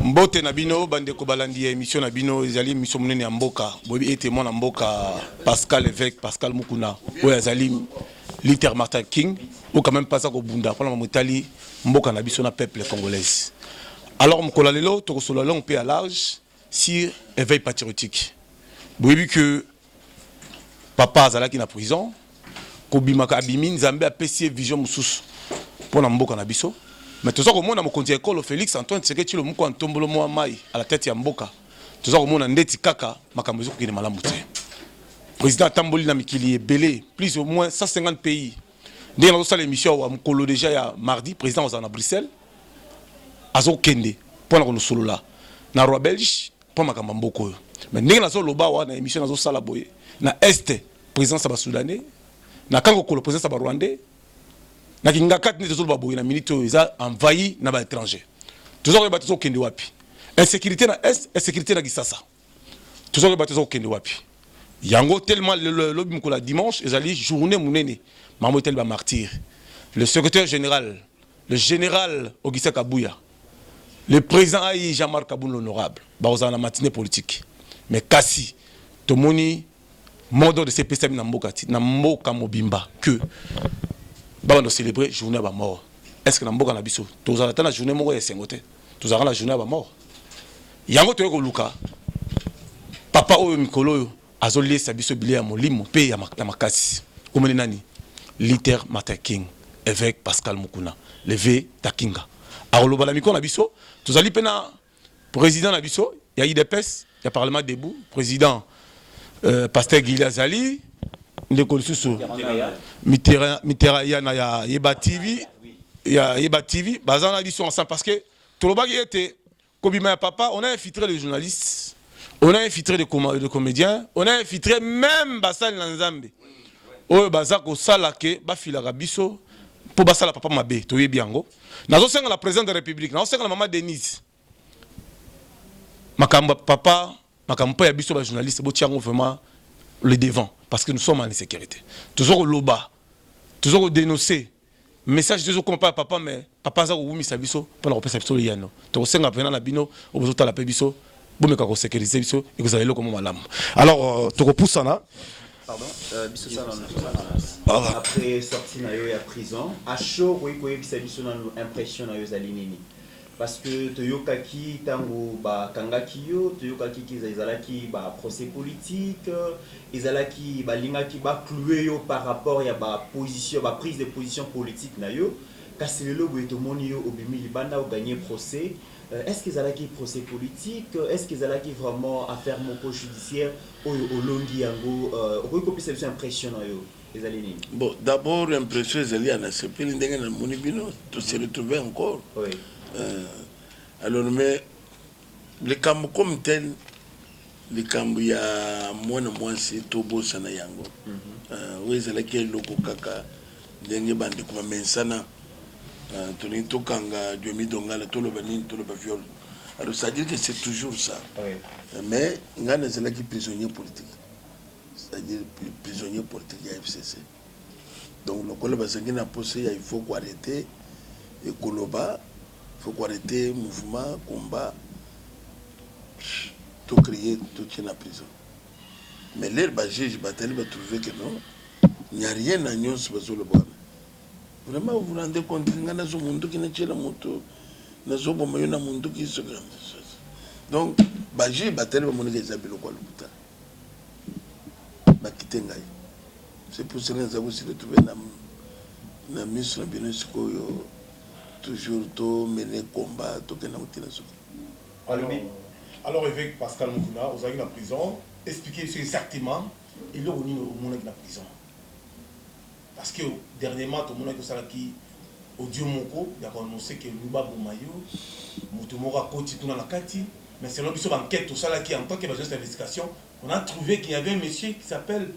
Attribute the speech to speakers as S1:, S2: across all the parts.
S1: Mbote Nabino, bande ko balandi émission Nabino, ezali émission monene ya mboka. Bobi ete mona mboka Pascal Évêque, Pascal Mukuna. Oya ezali Luther Martin King, ou quand même pas ça ko bunda pour la motali mboka na biso na peuple congolais. Alors mkola lelo to ko solo long peu à large sur éveil patriotique. Bobi que papa azalaki na prison, ko bimaka abimi Nzambe a pesi vision mususu pour na mboka na biso. Mais tout ça comme on a mon compte école Félix Antoine Tshisekedi le moko antombolo mo mai à la tête ya mboka. Tout ça comme on a ndeti kaka makambo zo kine malamu te. Président Tamboli na mikili belé plus ou moins 150 pays. Dès dans cette émission wa mkolo déjà ya mardi président aux en Bruxelles. Azo kende pour na kono solo là. Na roi belge pour makambo mboko. Mais ndenge nazo loba wa na émission nazo sala boye na est président sa soudanais na kango kolo président sa rwandais. Na kinga kat ni tozo baboyi na minute eza envahi na ba étranger. Tozo ba tozo kende wapi. Insécurité na est, insécurité na Kisasa. Tozo ba tozo kende wapi. Yango tellement le mkola dimanche ezali journée munene. Mamo tel ba martyr. Le secrétaire général, le général Augustin Kabouya. Le président Aïe Jean-Marc Kaboun l'honorable. Ba ozana matinée politique. Mais kasi tomoni modo de CPSM na mbokati na mboka mobimba que on doit célébrer journée à la mort. Est-ce que dans Mboka Nabiso, tous à la journée mort et sengoté, tous à la journée à la mort. Yango Toyoko Luka, papa Oyo Mikolo, Azolé Sabiso Bilé à Molimo, P. à Makasi, Omenani, Luther Martin King, évêque Pascal Mukuna, levé Takinga. Alors, le Mikon Nabiso, tous à l'Ipena, président Nabiso, il y a IDPS, il y a Parlement debout, président Pasteur Guilherme Azali. Ndeko susu mitera ya Yeba TV ya Yeba TV bazana dit ensemble parce que tout le bagage était kobima papa on a infiltré les journalistes on a infiltré les comédiens on a infiltré même basal Nzambe oyo bazako sala ke ba filaka biso pour basala papa mabe to yebi yango nazo senga la présidente de la République nazo senga la maman Denise makamba papa makambo ya biso ba journaliste bo tiango vraiment le devant parce que nous sommes en insécurité. Toujours au loba, toujours au dénoncer. Message toujours comme papa mais papa ça ou mi sabiso pour la perception le yano. To senga pena na bino au besoin la pebiso, bo me ka ko sécuriser biso et vous allez le comme malam. Alors to ko poussana
S2: pardon biso ça après sorti na yo ya prison à chaud ko biso na impression na yo zali nini. Parce que toyokaki tango ba kangaki yo toyokaki ki ba procès politique ezalaki ba lingaki ba clouer yo par rapport ya ba position ba prise de position politique na yo kasi lelo boye to moni yo obimi libanda o gagner procès est-ce que ezalaki procès politique est-ce que ezalaki vraiment affaire moko judiciaire oyo olongi yango okoki kopesa biso impression na yo ezali nini?
S3: Bon d'abord impression ezali ana sepeli ndenge na moni bino to se retrouver encore oui. Alors, mais les camps comme tel, les camps, il y a moins c'est Tobo Sanayango. Oui, c'est là qu'il y a le Kaka, dernier bande comme Mensana, Tonito Kanga, Diomi Donga, tout le Banin, tout le Baviol. Alors, ça veut dire que c'est toujours ça. Mais, il y a des prisonniers politiques. C'est-à-dire prisonniers politiques à FCC. Donc, le Koloba Sangina Posé, il faut arrêter et Koloba. Il faut arrêter le mouvement, combat, tout créer, tout tient la prison. Mais l'air juge va trouver que non, il n'y a rien à nous sur le bois. Vraiment, vous vous rendez compte qu'il y a un monde qui n'est pas la moto, il y a un monde qui se grande. Donc, le juge va tellement monnaie des habits locaux. C'est pour ça que nous avons aussi retrouvé la mise sur la BNSCO. Toujours tout mener combat, tout que nous
S1: alors évêque Pascal Mukuna, vous avez la prison, expliquez exactement et là on est au monde de la prison. Parce que dernièrement tout le monde qui audio moko, d'accord, on sait que Luba Bomayo, Mutumora Koti tout dans la Kati, mais selon une enquête tout ça là qui en tant que agent d'investigation, on a trouvé qu'il y avait un monsieur qui s'appelle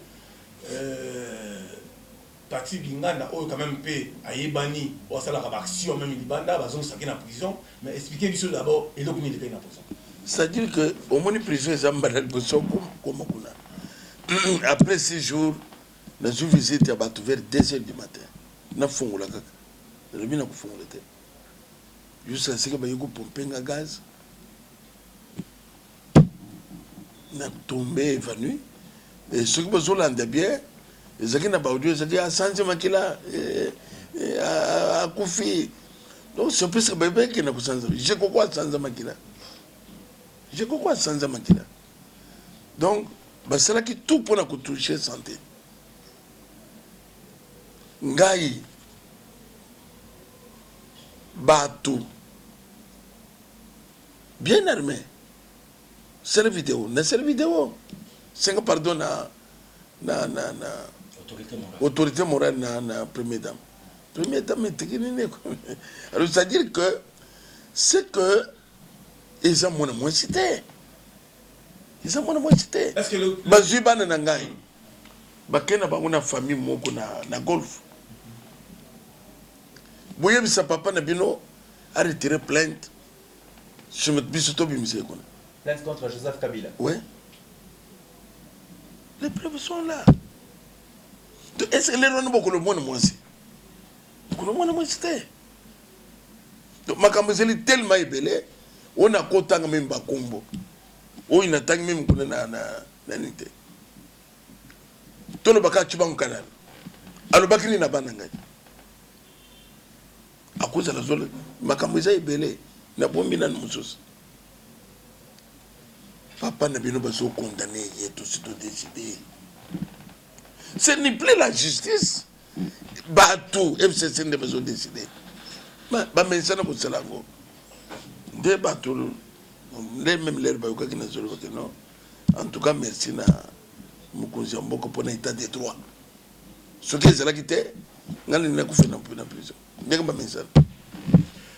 S1: Tati Binganda, quand même paix à Yébani, ou à la action même Libanda, bazon saké en prison, mais expliquez lui d'abord et l'autre il était en prison.
S3: C'est-à-dire que au moins les prisonniers sont malades comme après 6 jours, nous avons visité à Batouver 2h du matin. Nous avons fait la caca. Nous avons fait la jusqu'à ce que nous ayons pompé un gaz. na tombé évanoui et ce qui besoin l'ande bien ezaki na baudio ezaki asanze makila akufi donc c'est plus que bébé qui na kusanza je quoi sanza makila je quoi sanza makila donc basalaki tout pour na toucher santé ngai bato bien armé c'est la vidéo na c'est la vidéo c'est pardon na autorité morale na première dame est alors c'est à dire que c'est que ils ont moins cité est-ce que le bazuba na ngai bakena bango na famille moko na golf boye sa papa na bino a retiré plainte je me bisoto bimise ko
S2: plainte contre Joseph Kabila.
S3: Ouais. Les preuves sont là. Est-ce que les gens beaucoup le monde moi aussi? Beaucoup le monde moi c'était. Donc ma caméseli tellement ébélé, on a côté même bakombo. On a tant même qu'on na nité. Tout le baka tu vas au canal. Alors bakini na bananga. À cause de la zone, ma caméseli ébélé na bombi na musos. Papa n'a bien besoin de condamner, il est aussi décidé. Ce n'est plus la justice. Batou, FCC n'a besoin de décider. Mais ça n'a pas de langue. Des bateaux, même l'air qui n'a pas non. En tout cas, merci na Mukunzi Mboko pour l'état des droits. Ce qui est là qui était, n'a fait non plus dans la prison. N'est pas ça.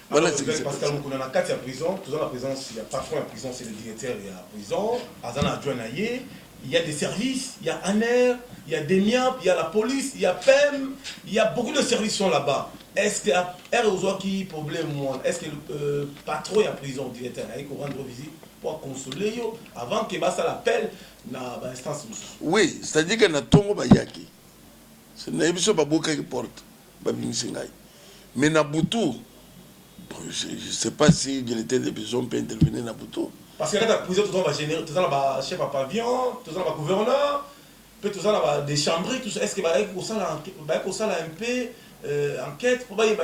S1: Voilà, c'est Pascal Moukouna na kati ya prison, tout dans la prison, il y a patron de la prison, c'est le directeur de la prison, Azana adjoint naïe, il y a des services, il y a ANER, il y a DEMIAP, il y a la police, il y a PEM, il y a beaucoup de services sont là-bas. Est-ce que R qui problème moi, est-ce que le patron de la prison, le directeur naïe, qu'on rendre visite pour consoler yo avant que ça l'appelle na instance.
S3: Oui, c'est-à-dire que na tongo bayaki. C'est na biso baboka qui porte, babimisingai. Mais na butu je ne sais pas si le directeur de prison peut intervenir dans Boutou.
S1: Parce que dans la prison, tout le monde va chef à pavillon, tout le monde va gouverneur, tout le monde va des chambres, tout ça. Est-ce que va un peu enquête pour voir les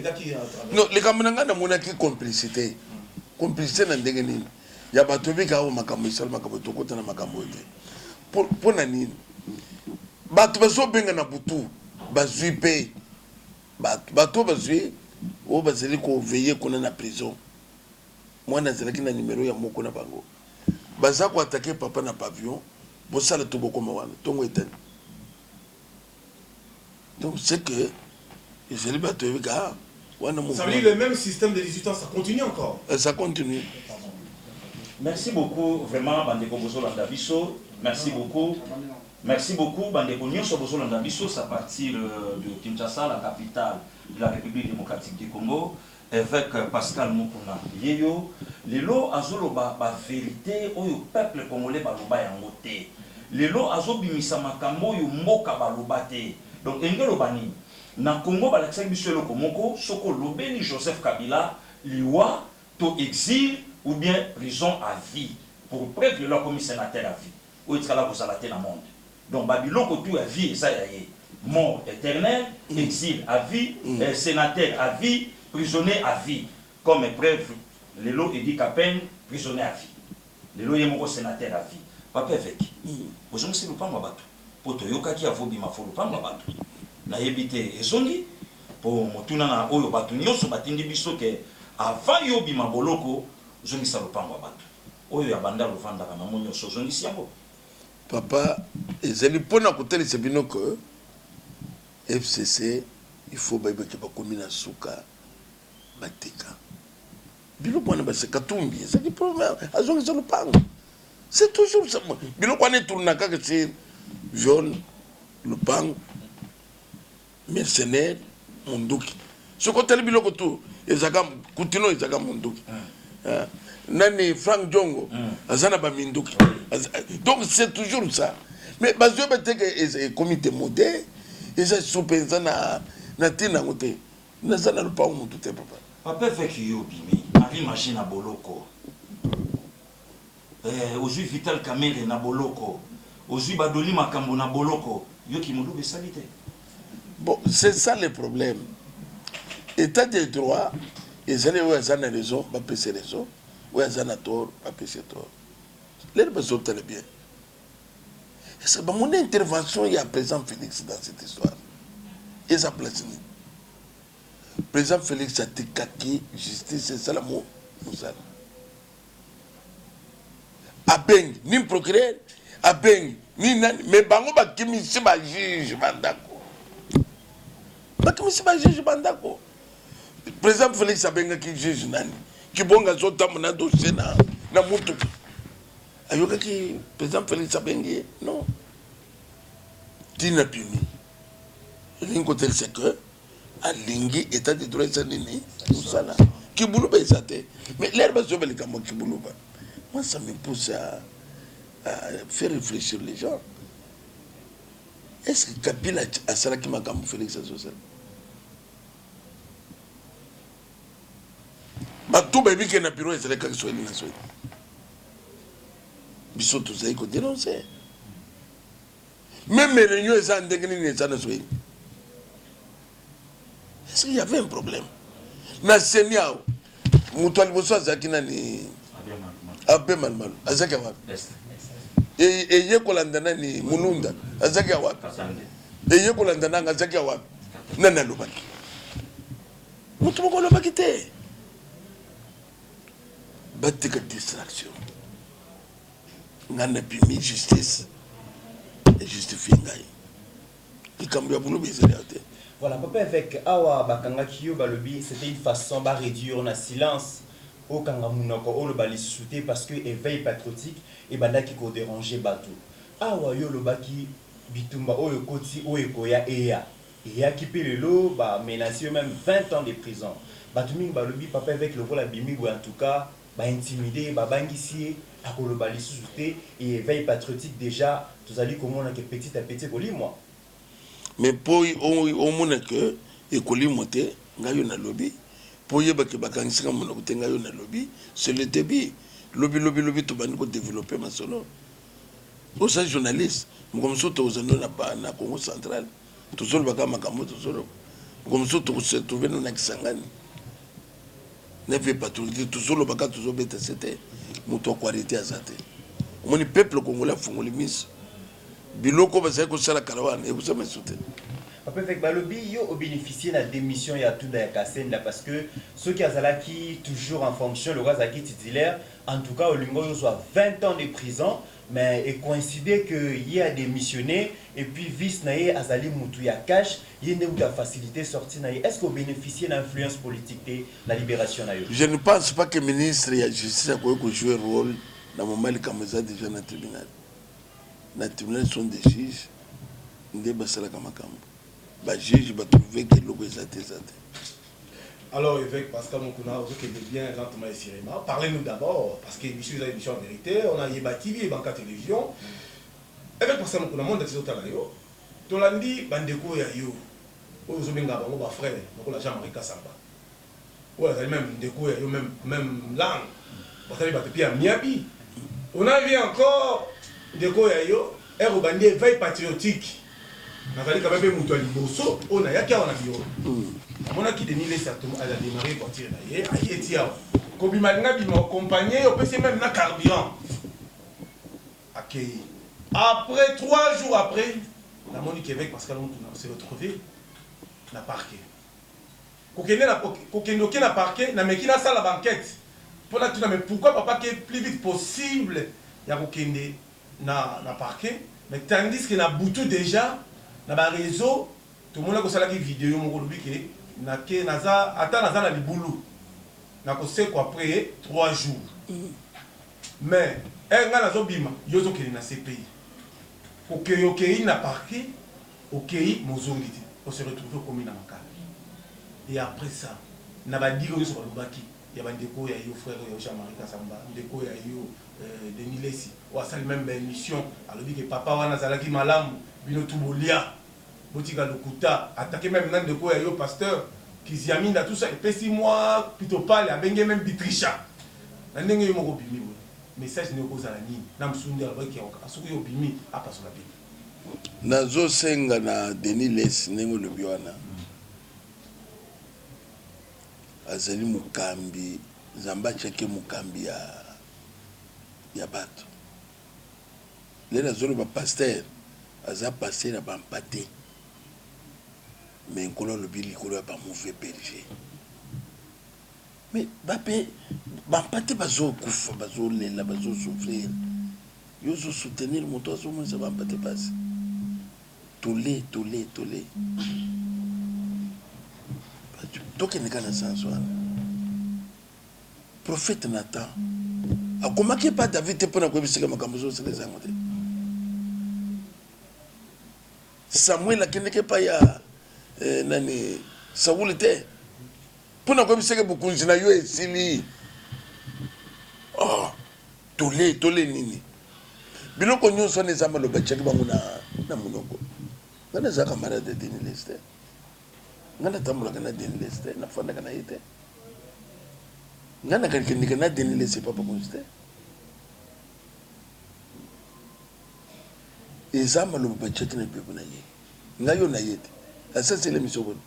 S1: gars qui
S3: non, les camarades n'ont pas de complicité. Complicité dans des gens. Il y a des gens qui ont makambo isal makambo tokota na makambo ete. Pour nani. Bato bazo benga na Boutou, bazui pe. Bato bazui o bazeli ko veiller qu'on est en prison. Moi nazalaki na numéro ya moko na bango. Baza ko attaquer papa na pavillon, bo sala to boko mawana, tongo etani. Donc c'est que les élibateurs gars,
S1: ça veut dire le même système de 18 ans, ça continue encore.
S3: Ça continue.
S4: Merci beaucoup vraiment Bandeko Bozolanda Biso. Merci beaucoup. Merci beaucoup Bandeko Nyonso Bozolanda Biso, c'est à partir de Kinshasa, la capitale de la République démocratique du Congo, avec Pascal Moukouna Yeyo. Lelo azoloba ba vérité oyo peuple congolais baloba yango te. Lelo azobimisa makambo oyo mboka baloba te. Donc engelo bani na Congo balakisa biso eloko moko soko lobeli Joseph Kabila liwa to exil ou bien prison à vie pour preuve que comme sénateur à vie. Ou est-ce que là vous allez dans le monde. Donc Babylon tout à vie ça y est. Mort éternelle, exil à vie, sénateur à vie, prisonnier à vie. Comme preuve, le lot est dit qu'à peine prisonnier à vie. Le lot est mon sénateur à vie. Papa avec. Vous avez dit le pan bateau. Pour te yoka qui a vobi ma foule pan bateau. Na yebité ezongi pour motuna na oyo bato nyonso batindi biso ke avant yobi maboloko zongi sa le pan bateau. Oyo ya banda lo vanda na monyo so zongi siamo.
S3: Papa, ezali pona koteli sebino que FCC, il faut que tu aies un souka, batika. Bilo kwana base katumbi, c'est le problème. C'est toujours ça. Bilo kwana tourna ka c'est jaune, le pang, mercenaire, munduki. Ce côté bilo ko tout, ezaka kutino ezaka munduki. Nani Frank Djongo, azana ba minduki. Donc c'est toujours ça. Mais bazio bete que comité modèle. Et ça se passe na tina ngote na sana le pa mutu te papa
S4: papa fait que yo bimi ari machine à boloko aujourd'hui Vital Kamerhe na boloko, aujourd'hui Badoli Makambo na boloko, yo ki moulou besalité.
S3: Bon, c'est ça le problème. État de droit, ils allaient où ils ont raison, pas passer raison, où ils ont tort, pas passer tort. Les personnes très bien. C'est mon intervention, il y a président Félix dans cette histoire. Et ça place. Président Félix a été kaki, justice, c'est ça le mot. Abeng, ni procureur, abeng, ni nani, mais bango ba kimi si ba juge bandako. Ba kimi si ba juge bandako. Président Félix abenga ki juge nani, ki bonga zota mona dossier na mutu. Ayoka ki président Félix abengi, non. Tina puni. Lingo tel c'est que à lingi état de droit sanini, tout ça là. Ki boulou ba isate. Mais l'herbe sobe le kamo ki boulou ba. Moi, ça me pousse à faire réfléchir les gens. Est-ce que Kabila a Saraki Makam Félix Associé? Tout baby qui n'a pas pu être soit une nation. Bisous tous ça, il faut dénoncer. Même les réunions, ils ont décliné les années. Est-ce qu'il y avait un problème? Na Seigneur, Moutoual Bosso Zakina ni. Abe malmal azaki wapi ye kolandana ni mulunda azaki wapi ye kolandana azaki wapi nana lobaki mutu moko lobaki te batika distraction ngana bimi justice et justifie ngai ikambo ya bulu bezeli te.
S2: Voilà, papa avec awa bakanga kiyo balobi, c'était une façon de réduire na silence au kangamunoko au le bali souté parce que éveil patriotique et bandaki ko déranger bateau. Awa yo le baki bitumba o yokoti o ekoya eya ki pe lelo ba menacé même 20 ans de prison. Batuming balobi papa avec le rôle abimi ou en tout cas ba intimider ba bangisi a ko le bali souté et éveil patriotique déjà tous allez comment on a que petit à petit ko moi.
S3: Mais pour au monde que ekoli moté ngayo na lobby pour y avoir que lobby, c'est le début. Lobby, tout le monde développer ma solo. Pour ça, journaliste, comme ça, tous les na Congo central, tous les Makambo, tous les comme ça, tous se trouver dans Naxangani. Ne fait pas tout dire, tous les Baka, tous les bêtes, c'était mon qualité à ça. Mon peuple congolais font les miss. Biloko, parce que c'est la caravane, et vous savez soutenir.
S2: Après, avec Balobi, yo ont bénéficié de la démission ya tout dans la parce que ceux qui ont toujours en fonction, le roi Zaki titulaire, en tout cas, au Lingo, il soit 20 ans de prison, mais il coïncidait qu'il a démissionné et puis vice naïe Azali Moutouya cash, il y a une facilité sortie naïe. Est-ce que vous bénéficiez de l'influence politique de la libération naïe?
S3: Je ne pense pas que le ministre de la Justice a joué un rôle dans le moment où il déjà dans le tribunal. Dans le tribunal, sont des juges, des basala kamakambo. Les juges vont trouver que le logo est athée.
S1: Alors, évêque Pascal Mokuna, vous qui êtes bien lentement et sérieusement, parlez-nous d'abord, parce que l'émission est une émission en vérité, on a Yéba TV et Banca Télévision. Évêque Pascal Mokuna, monde de Tizota Layo, Tolandi, Bandeko Yayo, vous avez un frère, vous avez Jean-Marie Kassamba. Vous avez même Ndeko Yayo, même langue, vous avez des pieds à Miabi. On a vu encore Ndeko Yayo, et vous avez une veille patriotique. Nazali quand même mutu aliboso on a yaki on a bio mona ki denile certainement à la démarrer partir d'ailleurs ayi etia ko bimalinga bima accompagner au PC même na carburant accueilli après 3 jours après la Monique Québec parce qu'on s'est retrouvé na parquet kokende na parquet na meki na sala banquette pour la tuna mais pourquoi papa que plus vite possible ya kokende na parquet mais tandis que na boutou déjà dans le réseau, tout le monde a vu une vidéo qui est na libulu. Na kose ko après 3 jours. Mais nga na zobima yozo ke na CPI. OK na parquet, OK mozongiti. On se retrouve comme na makala. Et après ça, na ba digo yo so balobaki. Ya bandeko ya yo frère ya Jean-Marie Kassamba, ndeko ya yo Denis Lessi. Ou ça même émission, alors dit que papa wana zalaki malamu. Bino Tubolia, Botika Lokuta, attaqué même nan de quoi yo pasteur, qui ziamine dans tout ça, et puis 6 mois, plutôt pas, il a même Bitricha. Nandenge yo moko bimi. message ne kozala nini na msunde alobaki asuku yo bimi apasola bimi
S3: nazosenga na Denis Les ndenge olobi wana azali mukambi nzambe atiaki mukambi ya bato lelo azoloba paster aza paster ya bampate me nkolo alobi likolo ya bamauvais berger me bape bampate bazokufa bazolela bazosouffrir yo ozosoutenir moto azomonisa bampate pasi tole tokende kaka na sanso wana prophète Nathan akomaki pa David te mpona koyebisika makambo ozoselesa yango te Samuel akendeki epai ya nani Saul te mpona koyebisika bokonzi na yo esili tole nini biloko nyonso wana eza maloba atiaki bango na monoko nga naza camarade de Denis Les te nga natambolaka na Denis Les te nafandaka na ye te nga nakendeka na Denis Les epa bakonzi te eza maloba batiaki na pepo na ye nga yo na ye te asasele miso boni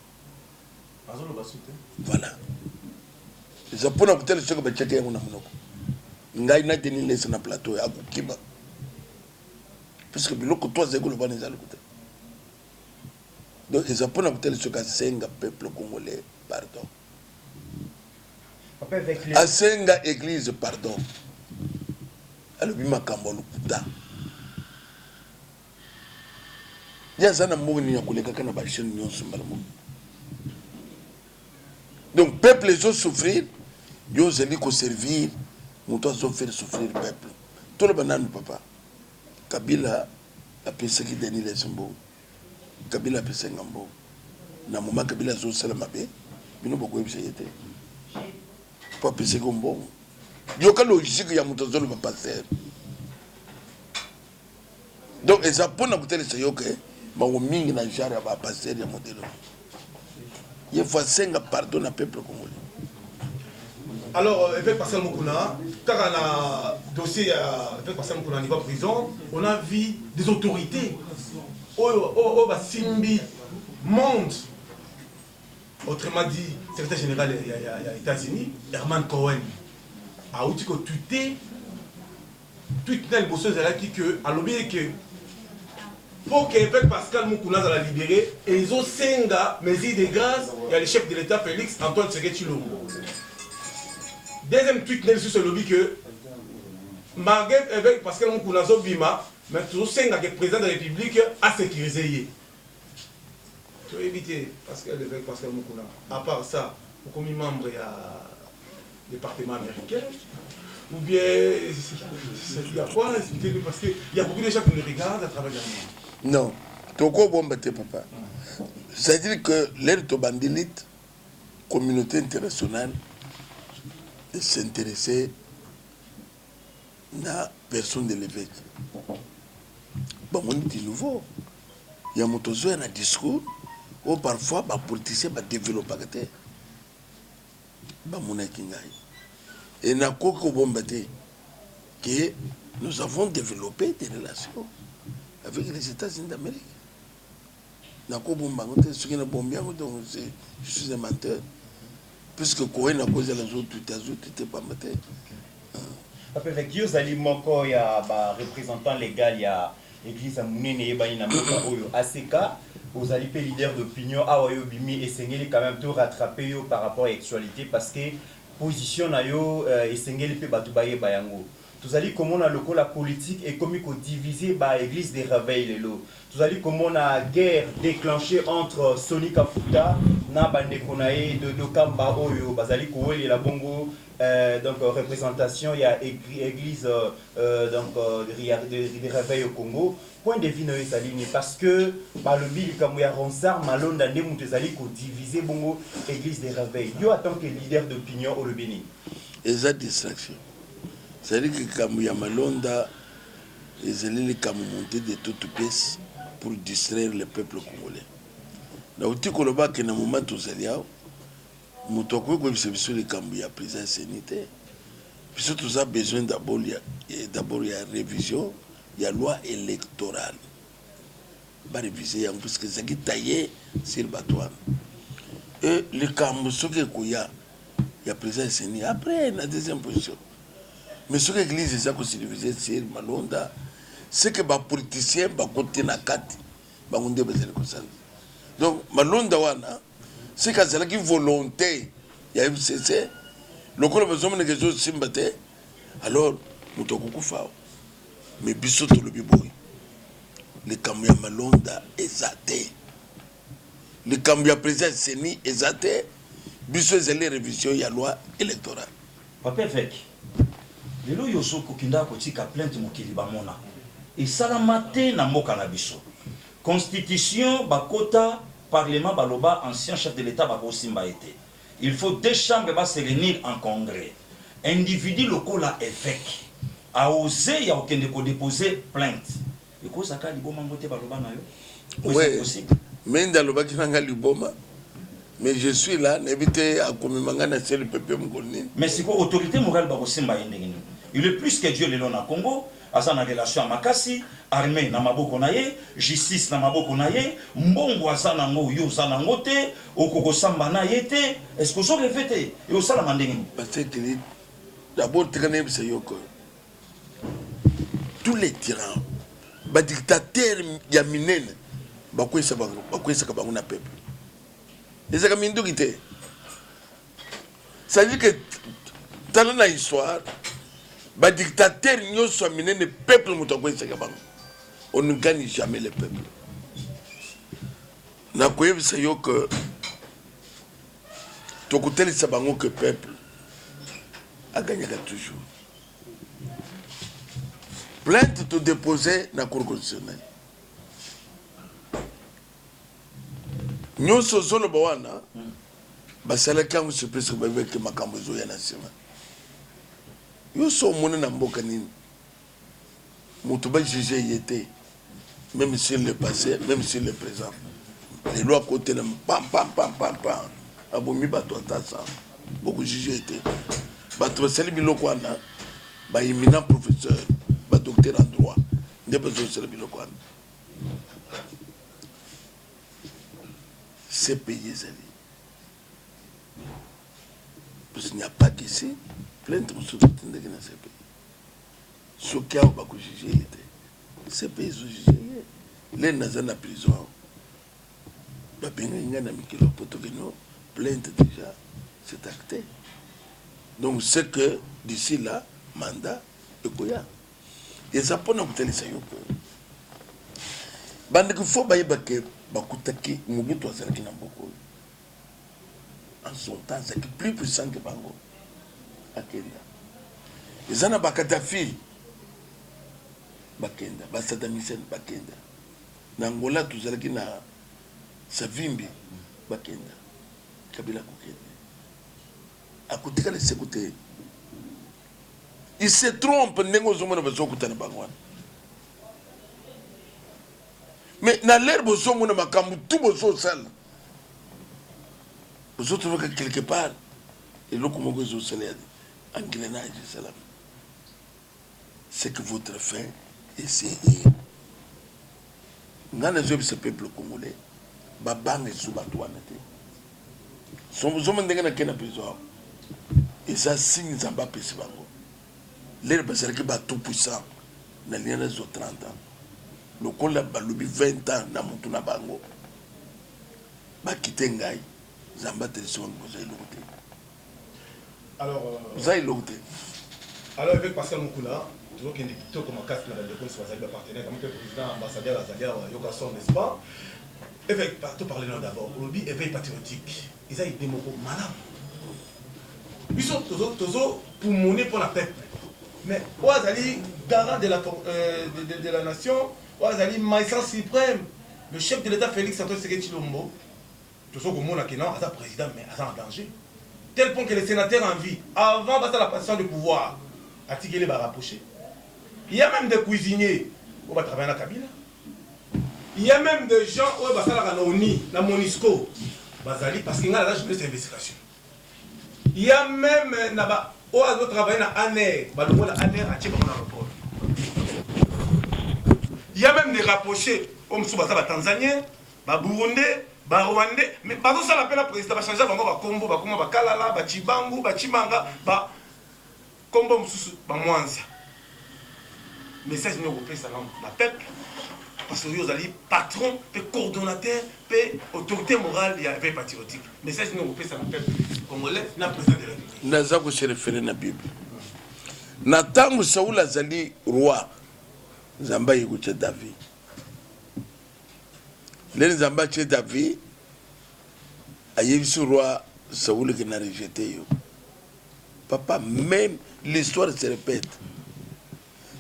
S3: voilà eza mpona kotala soki batiaki yango na monoko ngai na Denis Les na plateau akokima puisque biloko to azali koloba na eza loko te donc eza mpona kotala soki asenga peuple congolais pardon asenga église pardon alobi makambo lokuta ye aza na mbongo nini ya kolekaka na bachaine nyonso mbala moko donc peuple ezosouffrir yo ozali koservir moto azofaire souffrir peuple toloba nanu papa Kabila apesaki Denis Les mbongo Kabila apesenga mbongo na moma Kabila azosala mabe bino bokoyebisa ye te po apesaki mbongo yoka logique ya moto azoloba paster donc eza mpona kotelesa yo ke bango mingi na genre ya bapaster ya modelo ye faut asenga pardon na peuple congolais.
S1: Alors, avec Pascal Moukouna, quand on a dossier avec Pascal Moukouna au niveau prison, on a vu des autorités au Simbi monde. Autrement dit, secrétaire général des États-Unis, Herman Cohen, a dit que tout le bosseur qui que a lobbyé que pour que Pascal Moukouna la libérer, et ils ont 5 mesures de grâce, il y a le chef de l'État Félix Antoine Tshisekedi Tshilombo. Deuxième tweet sur ce lobby que malgré avec Pascal Moukouna Bima, mais toujours 5 que le président de la République a sécurisé. Tu veux éviter Pascal Moukouna. À part ça, pour comme membre du département américain, ou bien il y a quoi? Parce qu'il y a beaucoup de gens qui me regardent à travers le monde.
S3: Non, tu quoi bon papa. C'est-à-dire que l'aide de bandilite, communauté internationale, de s'intéresser à la personne de l'évêque. Bon, on dit nouveau. Il y a un discours où parfois les politiciens développent et na koko bombate que nous avons développé des relations avec les États-Unis d'Amérique. Na koko bombate ce qui est bombien donc je suis un menteur puisque Cohen a causé les autres tout pas maté.
S2: Avec Dieu Zali Moko il y a représentant légal il y a église Mounene et Bani Namoka Oyo ACK aux alliés leaders d'opinion Awayo Bimi et Sengeli quand même tout rattraper par rapport à l'actualité parce que position na yo et Sengeli pe batubaye bayango. Tous allez comment on a le la politique et comme il faut diviser par église des réveils les lots. Tous allez comment on a guerre déclenchée entre Soni Kafuta na bande konae de Kamba Oyo bazali ko et la bongo donc représentation il y a église donc des réveils au Congo. Point de vue na ezali parce que par le bill comme ya Ronsard Malonda ndé mutezali ko diviser bongo église des réveils. Yo en tant que leader d'opinion au Bénin.
S3: Eza distraction. C'est-à-dire que comme ya Malonda ezali les comme monter de toutes pièces pour distraire le peuple congolais. Na uti koloba que na moment tozali awo moto ko ko biso les kambu ya président sénité Puisque tout ça a besoin d'abord, il y a révision, il y a loi électorale. Va réviser, parce que c'est qui taillé sur le bateau. Et le Kambousou il y a président Séni. Après, la deuxième position. Mais ce que l'église est divisé sur Malonda, c'est que les politiciens sont côté na kati. Donc, Malonda wana, c'est que c'est la volonté. Il y a FCC. Le coup de besoin de quelque chose de alors, nous avons fait. Mais biso to le biboy. Le Kambuya Malonda est athée. Le Kambuya président Séni est athée. Biso c'est les révisions, il y a loi électorale.
S4: Papa Évêque, les lois yoso kokinda kotika plainte mokili bamona. Et salamate na mboka na biso. Constitution bakota parlement baloba ancien chef de l'État bako simba été. Il faut 2 chambres va se réunir en congrès. Individu local la évêque a osé ya okende ko déposer plainte. Et ko saka liboma ngote baloba na yo.
S3: Oui. Mais dans le baki nanga liboma. Mais je suis là, n'évitez à commémorer le peuple mongolien.
S4: Mais c'est quoi autorité morale bako simba yendengeni. Il est plus que Dieu le long na Congo. Asa na relation à Makasi, armée na maboko na ye, justice na maboko na ye, mbongo asa na ngo yo sa na ngote, okoko samba na yete, est-ce que so refete yo sala mandengeni.
S3: Parce que d'abord tikanem c'est yoko. Tous les tyrans, ba dictateurs ya minene, ba kwesa ka bango na peuple. Les akamindu kité. Ça veut dire que dans la histoire les dictateurs ne sont amenés le peuple. On ne gagne jamais le peuple. Nous avons que le peuple a gagné toujours. Plainte te déposer dans la Cour constitutionnelle. Nous sommes en train de se faire des surprises avec les Makambozo et la Nation. Yo so mona na mboka nini mutu ba juger yete même sur le passé même sur le présent les lois côté na pam abomi bato atasa beaucoup juger yete bato seli biloko na ba éminent professeur ba docteur en droit ne pas seli biloko na c'est payé zali parce qu'il n'y a pas qu'ici plainte pour ce qui est dans ce pays. Ce qui a été jugé, ce pays est jugé. Les nazis en prison, plainte déjà, c'est acté. Donc c'est que d'ici là, mandat et quoi. Et ça peut nous coûter les saillots. Il faut que Bakutaki, Mobutu Azalaki Namboko. En son temps, c'est plus puissant que Bango. Bakenda. Ezana bakatafi bakenda, basadamisen bakenda. Na Angola tuzalaki na Savimbi bakenda. Kabila kokende. Akutika le sekute. Il se trompe nengo zomona bazokutana bangwana. Mais na l'air bozomona makambu tout bozo sala. Bozo trouver quelque part et loko moko zo sala. Engrenage, c'est que votre fin, essayez. Nous avons ce peuple congolais, Babang et Soubatouanete. Son besoin de la prison. Et ça signe Zamba Pessibango. L'air parce que tout puissant, dans les 30 ans. Le col a 20 ans dans Moutuna Bango. Bakitengai, Zamba Telson, vous avez l'autre.
S1: Alors, avec Pascal Moukouna, toujours qu'il y a des comme un casque dans le décon sur les partenaires, comme le président ambassadeur Azalia Yokason, n'est-ce pas? Évêque, tout parler là d'abord, on dit éveil patriotique. Ils ont des mots malades. Ils sont toujours pour monnaie pour la peuple. Mais Ouazali, garant de la nation, Ouazali, maïsant suprême, le chef de l'État Félix Antoine Tshisekedi Tshilombo, tout ça comme on a un président, mais en danger. Tel point que les sénateurs en vie, avant de la passation de pouvoir, Atigele va rapprocher. Il y a même des cuisiniers qui vont travailler dans la cabine. Il y a même des gens qui vont travailler dans la ONI, dans la Monisco, parce qu'il y a la jeunesse d'investigation. Il y a même on a travaillé dans ANER, bah le ANER a tiré dans l'aéroport. Il y a même des rapprochés, comme sous les Tanzaniens, les Burundais, les Rwandais, mais par contre ça l'appelle la président, va changer encore Combo, va Kalala, va Chibangu, va Chimanga, va Combo Msusu, va Mwanza. Message nous européen ça la peuple. Parce que vous allez patron, puis coordonnateur, puis autorité morale, il y avait patriotique. Message nous européen ça la peuple. Congolais, n'a président de la République.
S3: Naza ko se référer na Bible. Na tangu Saul azali roi. Zamba yekuche David. Les Zamba chez David, ayebisu roi Saoul qui n'a rejeté yo. Papa, même l'histoire se répète.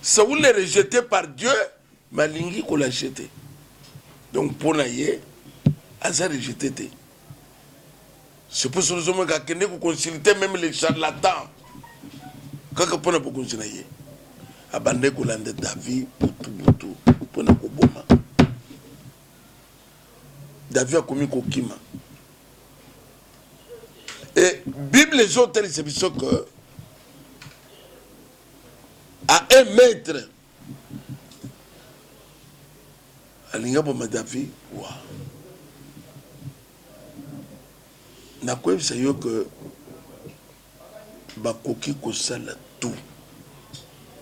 S3: Saoul est rejeté par Dieu, mais Lingi qu'on l'a jeté. Donc pour naïe, Asa rejeté. C'est pour ça que nous avons consulté même les charlatans. Quand on a consulté, abandonné qu'on a David, Boutou, pour nous Koboma. David a commis Kokima. Et Bible les autres, c'est que à 1 mètre, à l'ingaboma David, waouh. Na quoi c'est que bakoki ko sala tout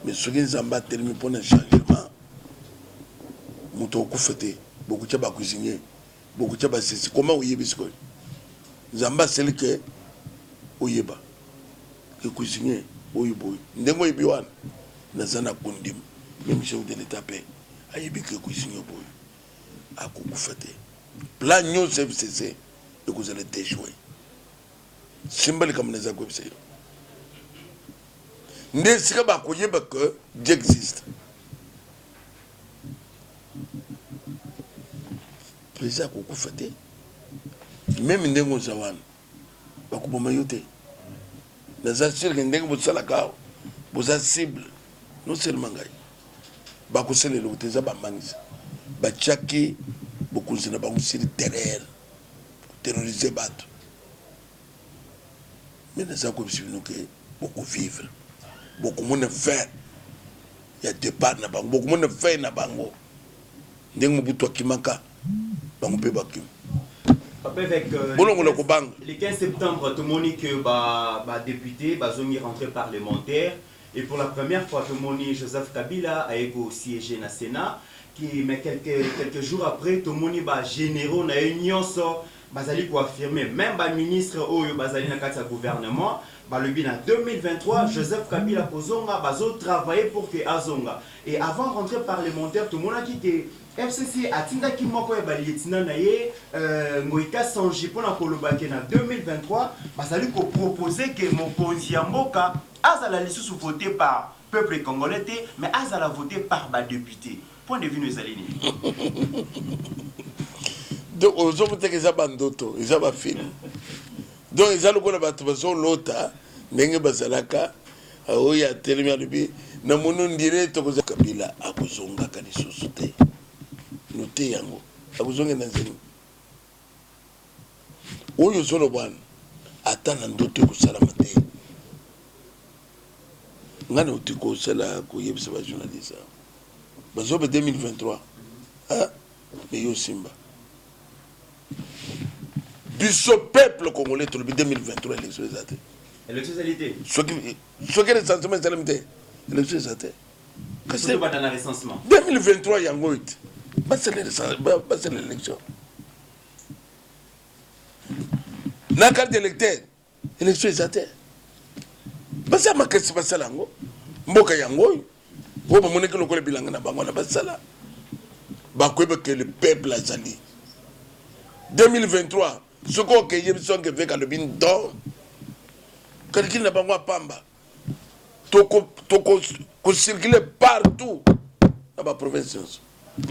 S3: mais ce qui nous a terminé pour un changement muto ko fêter beaucoup de ba cuisiner beaucoup de ba c'est comment oyebi ce Zamba c'est que oyeba que cuisiner oyebo ndengo yebiwan na zana kondim même chef de l'état paix ayebi que cuisiner boy a ko fêter plan new FCC et que vous allez déjouer symbole comme les agoues c'est ne sera pas que Dieu existe. Président qu'on fait même ndengo zawan bakubo mayote les assure que ndengo bosala ka bosa cible non seulement ngai bakosele le uteza ba mangisa ba chaki bokunzina ba musiri terroriser bato. Mais nous avons beaucoup vivre, beaucoup de faire. Il y a des parts, beaucoup de faire. Nous avons beaucoup de manquer.
S2: Avec le 15 septembre, tout le monde dit que député, zongi rentré parlementaire. Et pour la première fois, tout le monde Joseph Kabila a siégé dans le Sénat. Mais quelques jours après, tout le monde généraux dans l'union. Bazali pour affirmer même le ministre Oyo Bazali na kati gouvernement le bien en 2023 Joseph Kabila Kozonga bazo travailler pour que Azonga et avant de rentrer parlementaire tout le monde a quitté FCC atinda ki moko ya balietina na ye ngoika sanji pona kolobake na 2023 bazali ko proposer que mokonzi ya mboka azala lisusu voté par peuple congolais mais azala voté par ba député point de vue nous alini.
S3: Donc, aux hommes qui sont bandoto, ils ont film. Donc, ils ont le battu l'autre, n'engue basalaka, oui, à terminer le bi, na monon direct aux Kabila, à Kuzonga, Kalisosute. Noté yango, à Kuzonga Nazini. Où ils sont le bon, attend un doute que ça la maté. Ngana utiko sala kuyeb sa journaliste. Bazobe 2023. Ah, mais yo Simba. Du peuple congolais, tout le 2023, élection exacte.
S2: Élection exacte.
S3: Ce qui est le sentiment, c'est l'élection exacte.
S2: Qu'est-ce que tu vas dans le recensement
S3: 2023, il y a un goût. C'est l'élection. La carte d'électeur, élection exacte. C'est ma question, c'est ça. Mboka yango. Vous me montrez que le bilan na bango na basala. Bakwebe que le peuple a zali. 2023. Ce qu'on a fait, c'est que le bin don. Quelqu'un n'a pas moi pamba. Qu'on circule partout dans la province.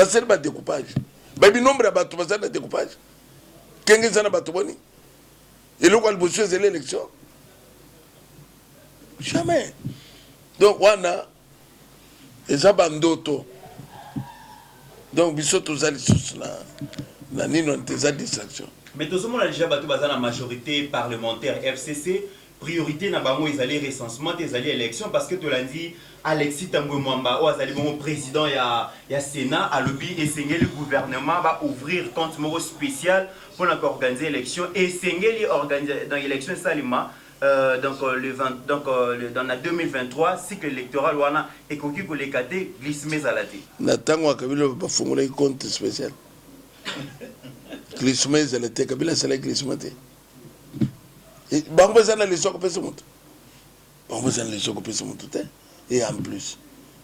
S3: C'est le découpage. Le nombre de bateaux, c'est le découpage. Qu'est-ce que c'est le bateau? Et le quoi c'est l'élection? Jamais. Donc, on a des abandotos. Donc, ils sont tous allés sur la distraction.
S2: Mais tout le monde a déjà battu la majorité parlementaire FCC. priorité na bango ezali recensement ezali élection parce que tu l'as dit Alexis Tambwe Mwamba ou azali bon président ya Sénat à lobby et le gouvernement va ouvrir compte moko spécial pour organiser élection et sengeli organiser dans l'élection salima dans la 2023 cycle électoral wana ekoki ko lekate glissement zalati
S3: na tango akabilo ba fongula compte spécial glissement zalati kabila sala glissement te bango zana les soko pesa mutu bango zana les soko pesa mutu te et en plus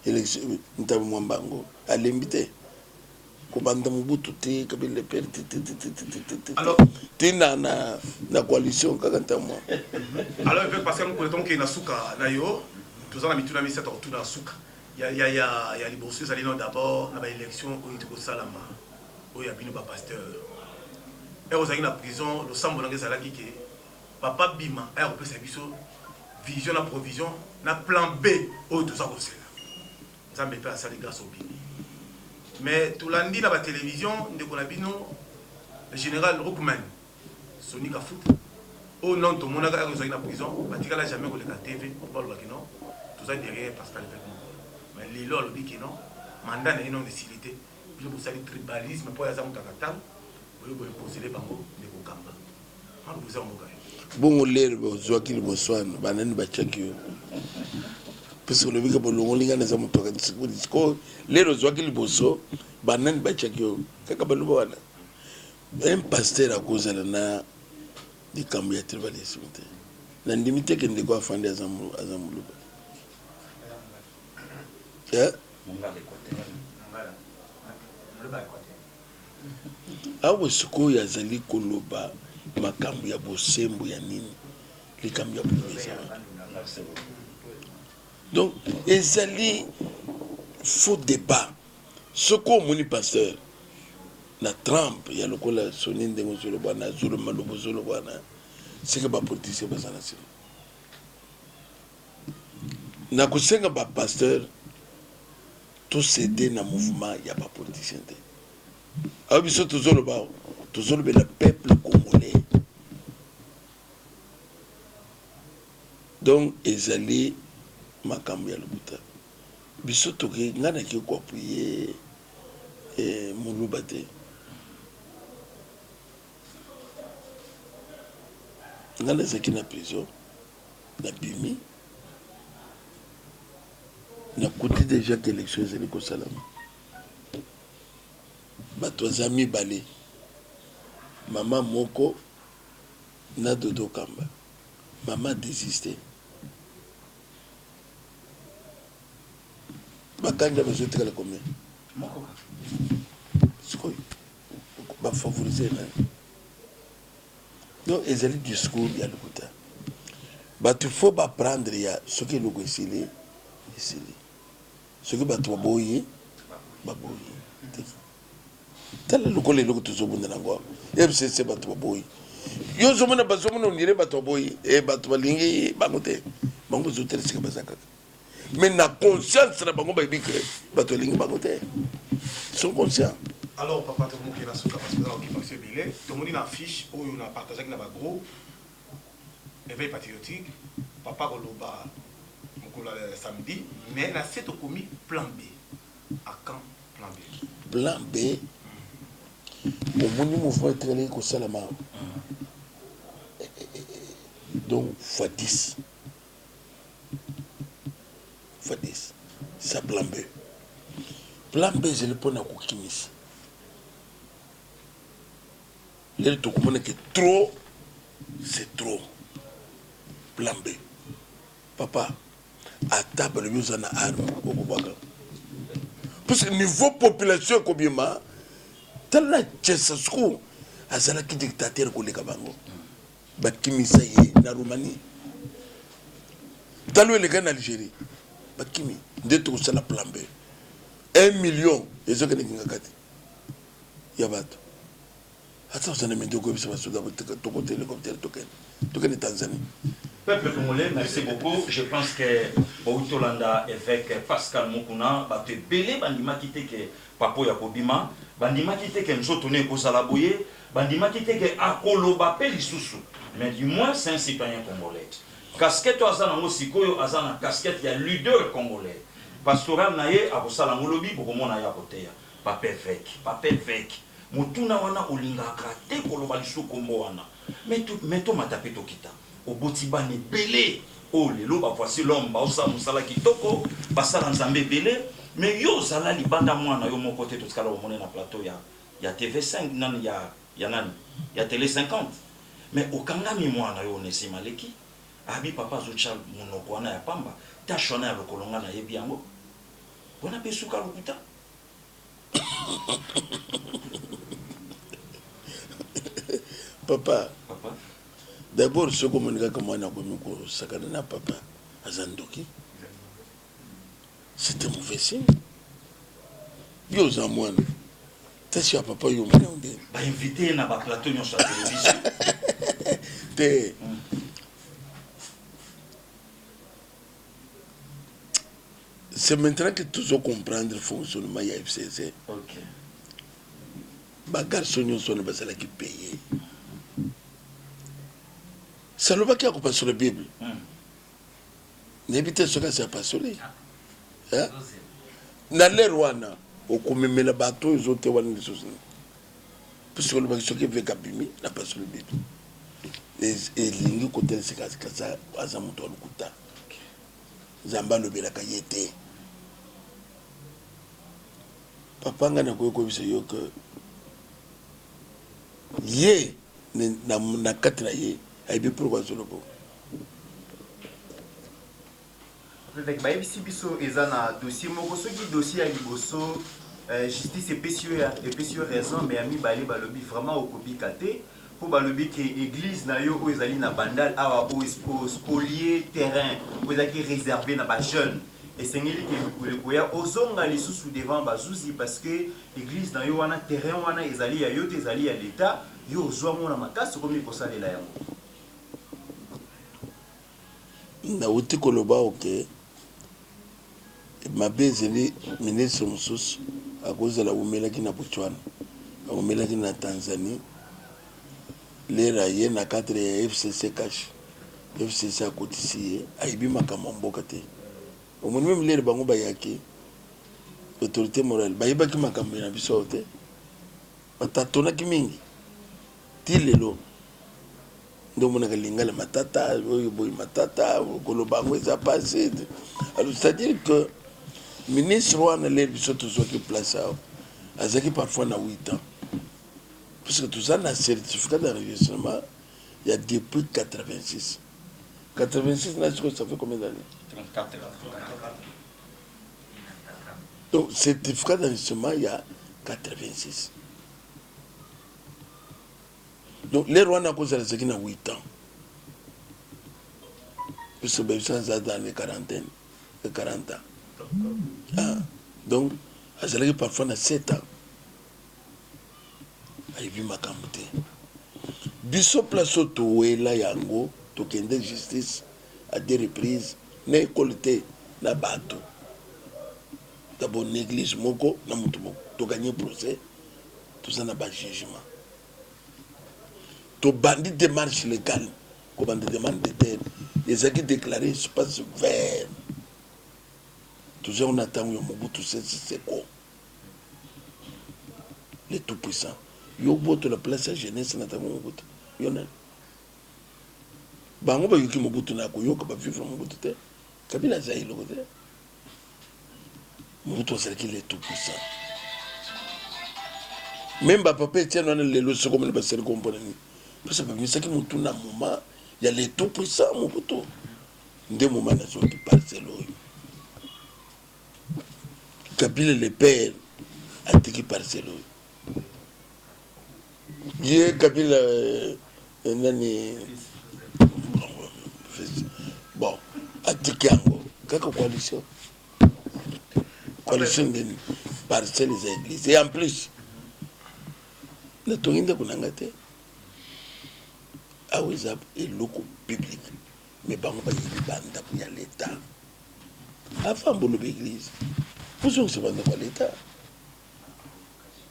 S3: élection ntabu mwambango alembite kubanda mubutu te kabila perte
S1: alors
S3: tina na coalition kaka moi
S1: alors avec Pascal nous connaissons que na suka na yo tous en mituna mi cette autour na suka ya liboso ça non d'abord na ba élection au itiko salama o ya bino ba pasteur et aux na prison le sambo na zala ki ke papa bima a repris biso vision na provision na plan B au tout ça ko sela ça me fait ça grâce au bimi mais tout lundi dans la télévision de Konabino le général Roukman Sonic a foot au nom de mon agent dans la prison Batika n'a jamais regardé la TV on parle de non tout ça derrière Pascal mais les lois le dit que non mandat n'est non décidé puis pour ça le tribalisme pour les hommes takatan vous pouvez poser les bambous de Kokamba on vous a moqué
S3: bon l'air Joaquin Boswan banani bachakio parce que le biga bolongo linga na zamu toka ko lero Joaquin Boso banani bachakio kaka baluba wana un pasteur akozala na di kambu ya tribalisme te na ndimite ke ndiko afande azamu luba ya awo siko ya zali koloba makambu ya bosembo ya nini likambu ya bobeza donc ezali faux débat ce qu'on moni pasteur na Trump ya lokola soni ndengo zolo bana zolo malobo zolo bana c'est que ba politicien bazana sima na kusenga ba pasteur tout céder na mouvement ya ba politicien te abiso tozolo ba tozolo be le peuple congolais donc ezali makambo ya lobuta biso toke ngana ki ko appuyer muluba te ngana zaki na prison na bimi na côté déjà que élection ezali kosalama bato azami bale mama moko na Dodo Kamba maman désisté bakanja bazotika la combien
S4: moko
S3: sikoy ba favoriser na donc ezali discours ya lokuta bato faut ba prendre ya soki loko esili soki bato baboyi tala lokole loko tozobunda nango FCC bato baboyi yo zomona bazomona onire bato baboyi bato balingi bango te bango zotere sika bazaka mais na conscience na bango bayebi ke bato balingi bango te sont conscients.
S1: Alors papa tout le monde qui est là parce que dans l'équipe Bilé tout le monde a affiche où on a partagé avec la gros éveil patriotique papa Koloba samedi mais la c'est commis plan B à quand plan B
S3: plan B au monde mouvement très ko salama donc fois 10 ça plan B je le prends à Kokimis les tout comme que trop c'est trop plan B papa à table nous en a arme au Boubaga parce que niveau population combien tala Tchesaskou azala ki dictateur ko le kabango bakimisa ye na Roumanie talo le gars en Algérie bakimi ndeto sala plan B 1 million ezo ke ninga kati ya bato hata usana mendo ko bisa basuda to côté hélicoptère token Tanzanie.
S4: Peuple congolais, merci beaucoup. Je pense que Boutolanda avec Pascal Mokuna, te belé bandima kité que papo ya kobima, bandima kité que nzotone ko salaboye, bandima kité que akolo ba pelisusu. Mais du moins c'est un citoyen congolais. casquette azana ngo sikoyo azana casquette ya leader congolais pastoral na ye akosala ngolobi bokomona ya koteya papa évêque mutuna wana olingaka te koloba lisu kombo wana meto matape tokita oboti bane belé oh lelo ba voici l'homme ba osa musala kitoko basala nzambe belé mais yo zala libanda mwana yo moko te totikala omone na plateau ya TV5 nani ya nani ya télé 50 mais okangami mwana yo nesima leki abi papa zocha monoko wana ya pamba tashona ya lokolonga na yebi yango bona pesuka lokuta
S3: papa d'abord ce comme on comme on a comme ko sakana na papa azandoki c'était mauvais signe yo za mwana tashi ya papa yo mwana onde
S4: ba invité na ba plateau nyonso ya télévision
S3: te c'est maintenant que tu dois comprendre le fonctionnement de la FCC.
S4: OK.
S3: Les garçons sont les qui payent. Ça ne va pas qu'il sur la Bible. N'évitez ce que ça passe sur lui. Dans les rois, au commun le bateau, ils ont été wanés les choses. Parce que le bateau qui veut qu'abîmer n'a pas sur la Bible. Et l'ingé côté de ce cas, ça a un mouton de couta. Zamba le belaka yete. Papa nga na ko bisa yo que ye na katra ye ay bi pourquoi sur le bo.
S2: Avec baïbisi biso ezana dossier moko soki dossier ya liboso justice epesi raison mais ami bale balobi vraiment okobika te pour balobi que église na yo ezali na bandal awa o spolier terrain ezaki réservé na ba jeune et sengeli ke koya ozonga lisusu devant bazuzi parce que église na yo wana terrain wana ezali ya yo te ezali ya l'état yo ozwa mona makasi komi kosalela yango
S3: na uti koloba oke mabe ezeli ministre mosusu akozala umelaki na Botswana umelaki na Tanzanie lera ye na cadre ya FCC cash FCC akotisi ye ayibi makambo mboka te omoni même lera bango bayaki autorité morale bayibaki makambo na biso te batatonaki mingi ti lelo ndo monaka lingala matata oyo boy matata koloba bango eza passé alors c'est-à-dire que ministre wana lera biso tozwaki place awa azaki parfois na 8 ans. Parce que tout ça, un certificat d'enregistrement, il y a depuis 86. 86, ça fait combien d'années?
S4: 34.
S3: Donc, certificat d'enregistrement, il y a 86. Donc, les Rwandais ont causé ça qui a 8 ans. Parce que ça, c'est dans les 40 ans. Ah, donc, ça a parfois 7 ans. Ayibi makambo te biso place toela yango tokende justice à des reprises na école te na bato d'abord néglige moko na mutu moko to gagner procès tout ça na ba jugement to bandit démarche légale ko bandi demande de terre les acquis déclarés espace vert tout ça on attend yo Mobutu c'est quoi les tout puissants yo boto la place ya jeunesse na tango Mobutu yo na bango ba yuki Mobutu na ko yo ka ba vivre Mobutu te Kabila zaï le côté Mobutu c'est qu'il est tout puissant même ba papa tient on le lo comme le basel comprendre parce que c'est que Mobutu na moment il y a les tout puissants Mobutu ndé moment na zo qui parcelo Kabila le père a été parcelo Dieu Kabila nani bon atikango kaka coalition de parcelles des églises et en plus le tonginda kunangate aweza eloko public mais bango ba yibanda pour l'état avant bolo l'église vous on se banda pour l'état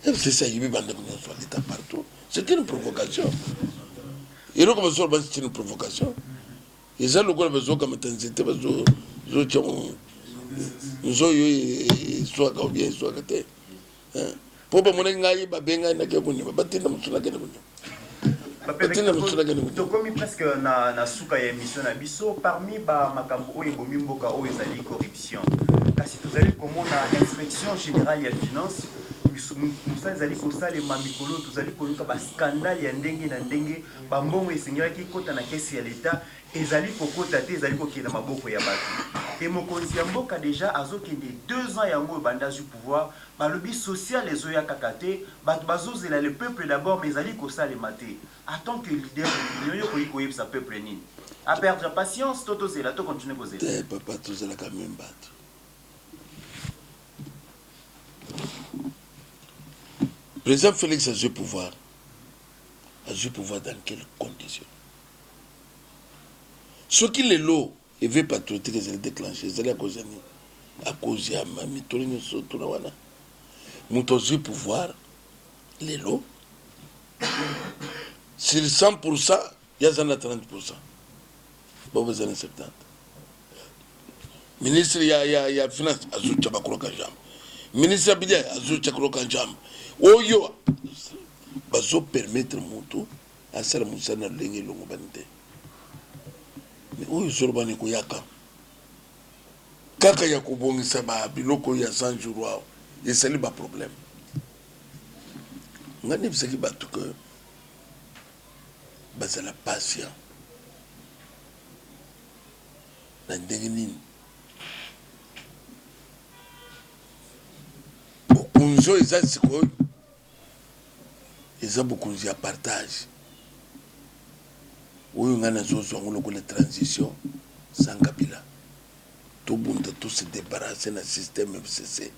S3: c'est ça yibanda pour l'état partout c'est une provocation et donc comme ça c'est une provocation eza lokola bazokama nzete bazotia nzoyo eswaka obien eswaka te mpo bamona ngai babengai nake kondima batinda mosu nakende kondima
S2: tokomi presque na suka ya émission na biso parmi bamakambo oyo ebomi mboka oyo ezali corruption kasi tozali komona inspection générale ya finance mosala ezali kosalema mikolo tozali koluka bascandale ya ndenge na ndenge bambongo esengelaki kota na kesi ya leta ezali kokota te ezali kokende maboko ya bato e mokonzi ya mboka deja azokende 2 ans yango ebanda azwi pouvoir balobi social ezoyakaka te bato bazozela le peuple d'abord mais ezali kosalema te en tant que leader oyo koyi koyebisa peuple nini aperdre patience to tozela to continue kozela
S3: te papa tozelaka même bato président Félix a joué pouvoir dans quelles conditions? Ce qui est l'eau, il veut patriotique, ils allaient déclencher, ils allaient à cause de ma mitoline, surtout là, voilà. Nous avons joué pouvoir, les lots. Sur 100%, il y a 30%. Bon, vous avez 70%. Ministre, il y a finance, Azou Tchabakro Kanjam. Ministre Abidjan, Azou Tchabakro Kanjam. Oyo bazo permettre moto asala musana lengi longo banite mais oyo zorobani koyaka kaka ya kobongisa ba biloko ya 100 jours wao esali ba problème ngani bisaki batu que bazala patient na ndenge nini okunzo eza sikoyo eza bokonzi ya partage oyo nga nazozwango lokola transition sans Kabila tobunda to se débarrasser na système FCC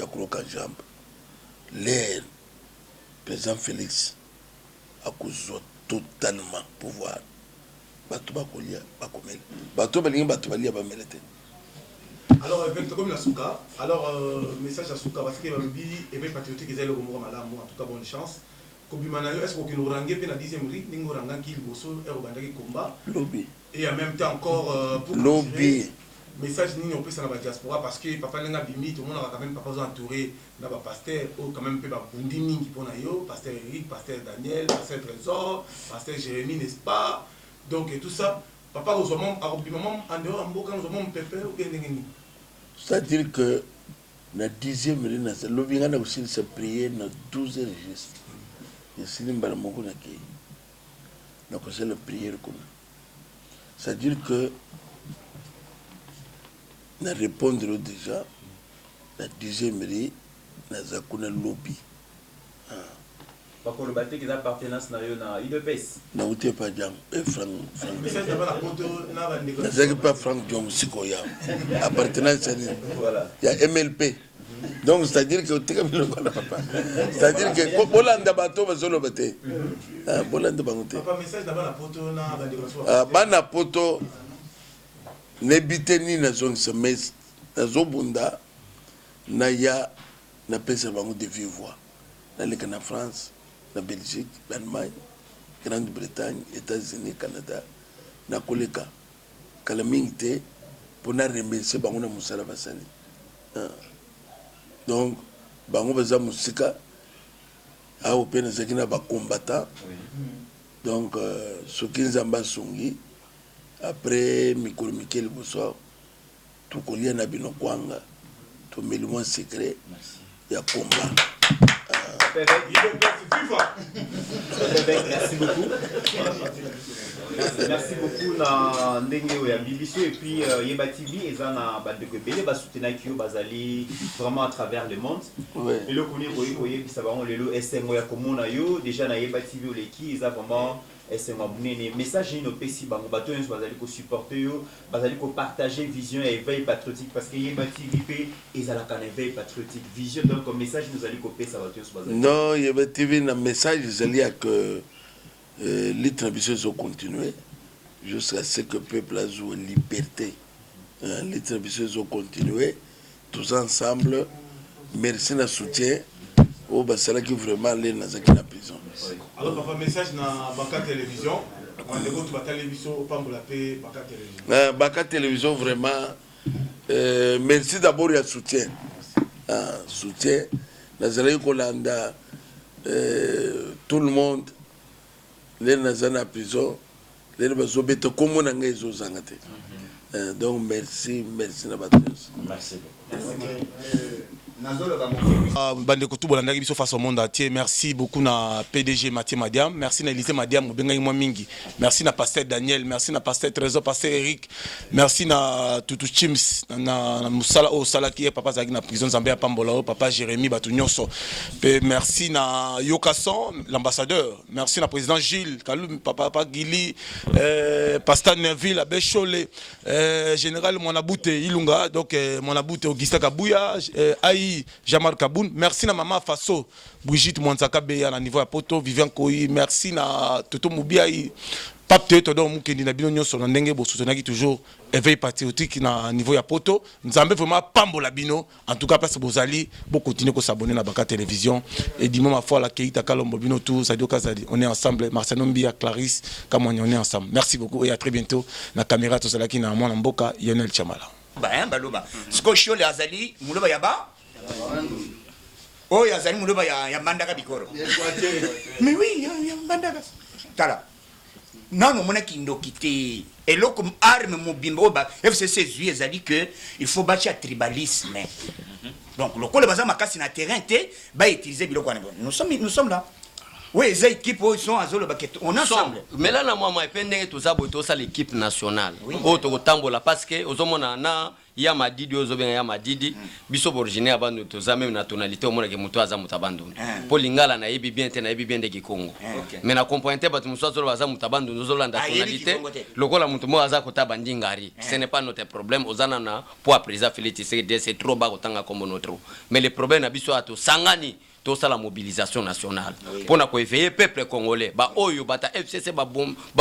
S3: ya koloka jambe l'air président Félix akozwa totalement pouvoir bato bakolia bakomela bato balingi bato balia bamela te.
S1: Alors, comme la Souka, alors, message à Souka, parce que les patriotiques, ils ont le mot madame, en tout cas, bonne chance. Kobimanayo, est-ce qu'on nous rangue la 10e rite, nous rangue qui bosso et Rwanda qui combat.
S3: Lobby.
S1: Et en même temps encore pour
S3: lobby.
S1: Message ni on peut ça dans la diaspora parce que papa n'a bimi, tout le monde a quand même pas entouré dans le pasteur ou quand même peu bundi mingi pour nayo, pasteur Eric, pasteur Daniel, pasteur Trésor, pasteur Jérémie, n'est-ce pas? Donc et tout ça, papa aux hommes, à Robimam, en dehors en boca, aux hommes pépé ou bien n'engagé.
S3: C'est-à-dire que na 10e rite, le lobby a aussi se prier na 12 registres. Et si nous avons beaucoup de qui, nous avons la prière comme. C'est-à-dire que nous répondre déjà la 10e rite, nous avons un lobby.
S2: Parce que le bâti qui a appartenance na UDPS.
S3: Na outé pas jam et Franck.
S1: Mais ça d'abord la photo na bande.
S3: C'est pas Franck Diom Sikoya. Appartenance
S2: voilà.
S3: Il y a MLP. Donc c'est-à-dire que c'est-à-dire que bolanda bato bazolo bate. Bolanda bangote.
S1: Papa message d'abord la photo na bande.
S3: Bana poto nebite ni na zone semestre na zobunda na ya na pesa bango de vive voix. Na leka na France, na Belgique, l'Allemagne, Grande-Bretagne, États-Unis, Canada, na koleka kala mingi te pona remercier bango na musala basali. Donc bango baza musika a opena zakina ba combattant. Donc soki nzamba songi après mikolo Mikel Bosso tout kolia na bino kwanga to melimo secret ya combat.
S2: Merci beaucoup. Merci beaucoup na ndenge ya Bibiso et puis Yeba TV eza na bandeko ebele ba soutenir ki bazali vraiment à travers le monde. Et le connait koyi bisa bango lelo SMO ya komona yo déjà na Yeba TV oleki eza vraiment SMO bunene message ni opesi bango bato yenso bazali ko supporter yo bazali ko partager vision et éveil patriotique parce que Yeba TV pe ezala kan éveil patriotique vision donc comme message nous allons copier ça bato yenso bazali.
S3: Non, Yeba TV na message ezali que les traditions ont continué jusqu'à ce que le peuple a joué liberté. Les traditions ont continué tous ensemble. Merci de soutien. Au Basala qui vraiment allait dans la prison.
S1: Alors, papa, message dans Banca Télévision.
S3: Baka Télévision, vraiment, merci d'abord à soutien. Soutien. Nazaré Kolanda, tout le monde, les Nazana prison, les Bazobete, comme on a les autres. Donc merci, merci
S4: Merci.
S1: Bandeko tout bolandaki biso face au monde entier. Merci beaucoup na PDG Mathieu Madiam, merci na Élysée Madiam Mobenga mwa mingi. Merci na pasteur Daniel, merci na pasteur Trésor, pasteur Eric. Merci na Tutu Chims na musala o sala ki papa zaki na prison Zambia Pambola o papa Jérémy batu nyonso. Merci na Yokason l'ambassadeur. Merci na président Gilles Kalou papa Gili pasteur Neville Abechole général Monabute Ilunga donc Monabute Augustin Kabouya Aïe Jean-Marc Kaboun, merci na maman Faso, Brigitte Mwanzaka Beya na niveau ya poto, Vivian Koyi, merci na Toto Moubiaï, Pape Teto donc Moukendi na bino nyonso na ndenge bo soutenaki toujours éveil patriotique na niveau ya poto. Nzambe vraiment pambola bino. En tout cas parce que bozali bo continuer ko s'abonner na Baka Télévision et dis-moi ma foi la Keita Kalombo bino tout ça doka zali. On est ensemble, Marcelo Mbia, Clarisse, Kamoni, on est ensemble. Merci beaucoup et à très bientôt na caméra to salaki na mwana mboka Lionel Chamala.
S5: Ba baloba. Skoshio le azali muloba yaba. Oh, il y a des gens qui ont mandaka bikoro. Mais oui, il y a mandaka. Tala. Non, non, mon akindo quitté. Et là, comme arme, mon bimbo, FCC Zui, ils ont dit qu'il faut bâtir le tribalisme. Donc, le coup de bazar, ma casse na terrain, bah utiliser biloko. Nous sommes là. Oui, les équipes sont à Zolo Baket. On est ensemble.
S6: Mais là, moi, je pense que c'est l'équipe nationale. Autre tambola parce que aux hommes na ya madidi aux hommes ya madidi biso originaire abandon toza même nationalité au monde que muto aza mutabandon. Pour lingala na yebi bien te na yebi bien de Congo. Mais na comprendre pas muto azo aza mutabandon nous la nationalité. Lokola muto mo aza kota bandingari. Ce n'est pas notre problème. Ozana na pour président Félix c'est trop bas autant comme notre. Mais le problème na biso ato sangani tout ça la mobilisation nationale pour na éveiller peuple congolais ba oyo bata FCC ba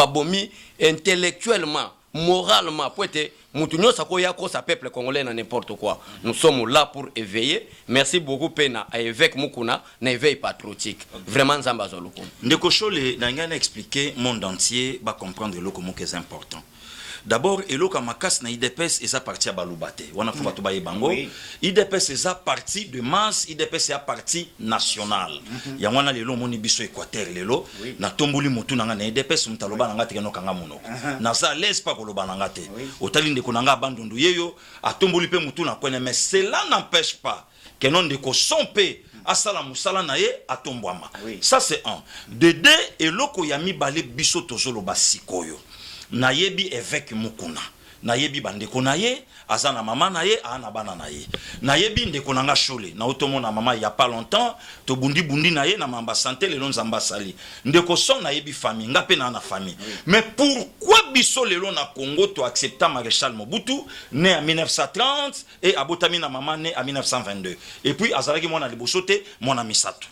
S6: bomi intellectuellement moralement pour être mutunyo sako ya ko sa peuple congolais na n'importe quoi. Nous sommes là pour éveiller. Merci beaucoup pena à évêque Mukuna na éveil patriotique vraiment nzamba zoluko
S4: ndeko Chole na ngana expliquer monde entier ba comprendre le comment c'est important. D'abord, Eloka Makas na IDPS et ça partie à Balubate. On a fait tout bango. IDPS et ça partie de masse, IDPS et partie nationale. Il y a un lelo moni biso Équateur lelo. Na tomboli mutu na ngana IDPS mutaloba na ngate no kanga muno. Na za laisse pas koloba na ngate. Otali ndeko nanga bandundu yeyo a tomboli pe mutu na kwene mais cela n'empêche pas que non ndeko sompe asala musala na ye atombwama. Ça c'est un. De deux, Eloko yami balé biso tozolo basikoyo. Nayebi évêque Mukuna nayebi bandeko na ye azana mama na ye ana bana na ye nayebi ndeko nanga Chole na otomona mama il y a pas longtemps to bundi na ye na mamba santé le nzamba sali ndeko son nayebi famille ngape na famille mais pourquoi biso lelo na Congo to accepta Maréchal Mobutu né en 1930 et abotami na mama né en 1922 et puis azalaki mwana libosote mwana misato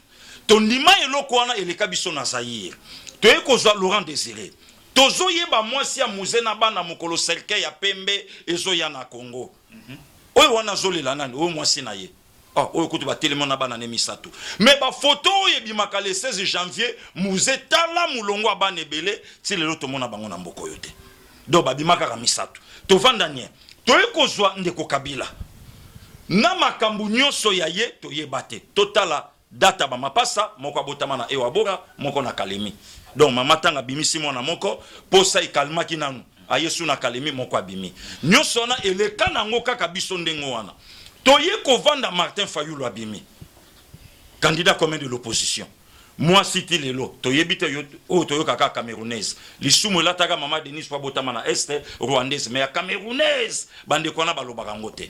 S4: to ndima eloko wana eleka biso na Zaïre to ekozwa Laurent Désiré tozo yeba mwasi ya muzena bana mukolo selke ya pembe ezo ya na Congo. Oyo wana zolela nani oyo mwasi na ye. Oyo kutu ba telemona bana ne misato. Mais ba photo yebi makale 16 janvier muzetala mulongo abana ebele ti lelo to mona bango na mboko yote. Do ba bimaka ka misato. To vanda nye. To ekozwa ndeko Kabila. Na makambu nyonso ya ye to yebate. Totala data ba mapasa moko abotama na Ewabora moko na Kalemi. Donc mama tanga bimisi mwana moko posa ikalmaki nanu ayesu na Kalemi moko abimi nyonso na eleka nango kaka biso ndengo wana toye kovanda Martin Fayulu abimi candidat commun de l'opposition moi cité lelo toyebi te o toyo kaka camerounaise lisumu lataka mama Denise po botama na este rwandaise mais ya camerounaise bande kona balobaka ngote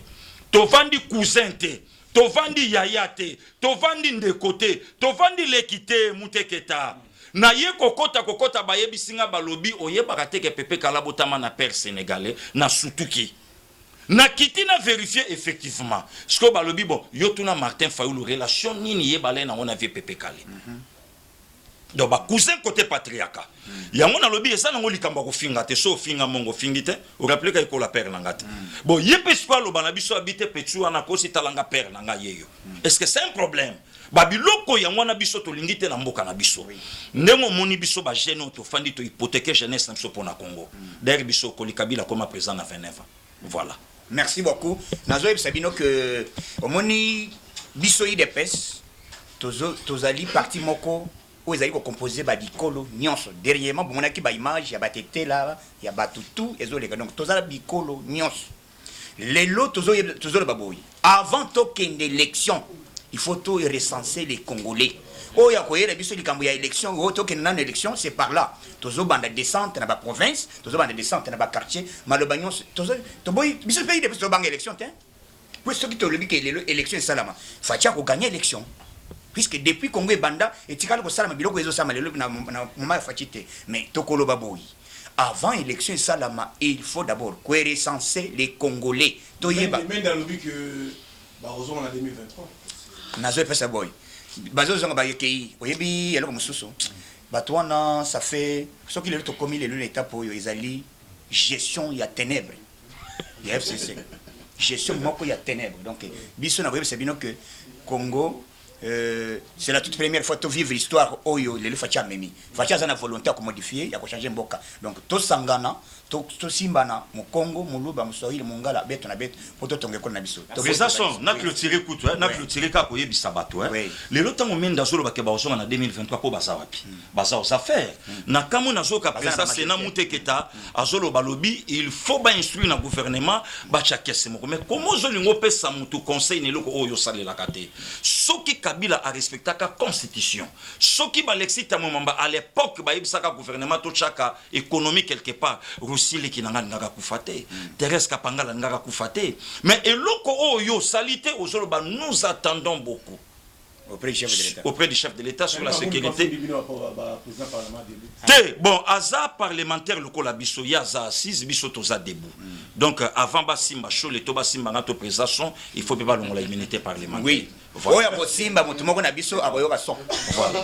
S4: tovandi cousin te tovandi yaya te tovandi ndeko te tovandi lekite muteketa na ye kokota bayebi singa balobi oyeba te ke pepe kala botama na père sénégalais na sutuki na kiti na vérifier effectivement ce que balobi bon yo tuna Martin Fayulu relation nini ye balé na on a vu pepe kale donc ba cousin côté patriarcat yango na lobi esa nango likambo ko finga te so finga mongo fingite o rappeler ka ikola père nangate bon yepe spa lo bana biso habite petu ana ko si talanga père nanga yeyo est-ce que c'est un problème babiloko yango na biso to lingite na mboka na biso ndengo moni biso ba jeune to fandi to hypothéquer jeunesse na biso pona Congo d'ailleurs biso ko likabila comme président na 29 ans voilà.
S5: Merci beaucoup. Nazo Sabino que omoni biso IDPS tozali parti moko où ils composé ba bikolo nyonso dernièrement bon ki ba image ya batete là ya batutu ezoleka donc tozala bikolo nyonso lelo tozo le baboyi avant token d'élection il faut tout recenser les Congolais. Oh ya koyela biso likambo ya élection o token na élection c'est par là tozo banda descente na ba province tozo banda descente na ba quartier maloba nyonso tozo to boy biso pays de biso banga élection te pour ceux qui te le dit que l'élection est salama fatia ko gagner élection puisque depuis Congo et banda et tikala ko salama biloko ezo salama lelo na moment fatite mais tokolo baboyi avant élection salama il faut d'abord recenser les Congolais toyeba
S1: même dans le but que ba rejoindre en 2023
S5: nazo pesa boy bazo zonga ba yeki oyebi yalo mususu batwana ça fait ce qu'il est to commis l'étape oyo ezali gestion ya ténèbres ya FCC gestion moko ya ténèbres donc biso na boyebi sabino que Congo c'est la toute première fois to vivre l'histoire oyo le facha memi facha za na volonté à modifier ya ko changer mboka donc to sangana to simbana mu Congo mu Luba mu Swahili mu Ngala beto na beto poto tonge ko na biso
S4: to besason na clôturer kutu na clôturer ka ko yebisa bato le lotango menda zolo bakeba osonga na 2023 po basa wapi basa os affaire na kamo na zoka presa sena muteketa azolo balobi il faut ba instruire na gouvernement ba chakese moko mais comment zo lingo pesa mutu conseil ne loko oyo salela kate soki Kabila a respecté la constitution. Ce qui va l'exciter à l'époque, le gouvernement de chaka économique quelque part, Russie qui n'a pas koufate, Thérèse Kapanga n'a pas koufate. Mais et loko yo salité aux Zoloba, nous attendons beaucoup. Auprès du chef de l'État sur la sécurité. Bon, Aza parlementaire le colabiso, Yaza assise, biso toza debout. Donc avant Bassimba chaud les toba simba na to présentation, il faut pas l'immunité parlementaire.
S5: Oui. Voilà. Oya Simba mutumoko na biso akoyoka son. Voilà.